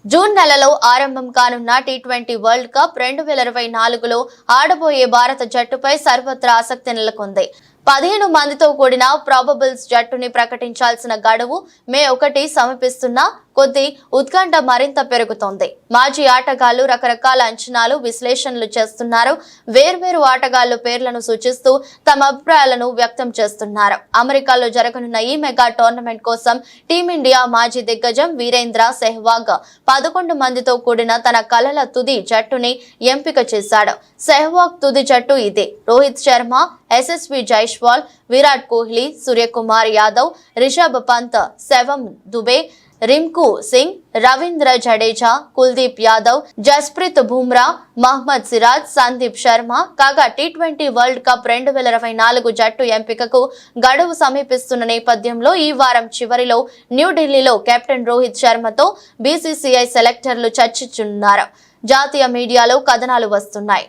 June నెలలో ఆరంభం కానున్న టీ20 వరల్డ్ కప్ 2024లో ఆడబోయే భారత జట్టుపై సర్వత్రా ఆసక్తి నెలకొంది. 15 మందితో కూడిన ప్రాబబుల్స్ జట్టుని ప్రకటించాల్సిన గడువు మే 1 సమీపిస్తున్న కొద్దీ ఉత్కంఠ మరింత పెరుగుతోంది. మాజీ ఆటగాళ్లు రకరకాల అంచనాలు, విశ్లేషణలు చేస్తున్నారు. వేర్వేరు ఆటగాళ్లు పేర్లను సూచిస్తూ తమ అభిప్రాయాలను వ్యక్తం చేస్తున్నారు. అమెరికాలో జరగనున్న ఈ మెగా టోర్నమెంట్ కోసం టీమిండియా మాజీ దిగ్గజం వీరేంద్ర సెహ్వాగ్ 11 మందితో కూడిన తన కలల తుది జట్టుని ఎంపిక చేశాడు. సెహ్వాగ్ తుది జట్టు ఇదే: రోహిత్ శర్మ, యశస్వి జైస్వాల్, విరాట్ కోహ్లీ, సూర్యకుమార్ యాదవ్, రిషభ్ పంత్, శివం దుబే, రింకు సింగ్, రవీంద్ర జడేజా, కుల్దీప్ యాదవ్, జస్ప్రీత్ బుమ్రా, మహ్మద్ సిరాజ్, సందీప్ శర్మ. కాగా టీ20 వరల్డ్ కప్ 2024 జట్టు ఎంపికకు గడువు సమీపిస్తున్న నేపథ్యంలో ఈ వారం చివరిలో న్యూఢిల్లీలో కెప్టెన్ రోహిత్ శర్మతో బీసీసీఐ సెలెక్టర్లు చర్చించనున్నారు. జాతీయ మీడియాలో కథనాలు వస్తున్నాయి.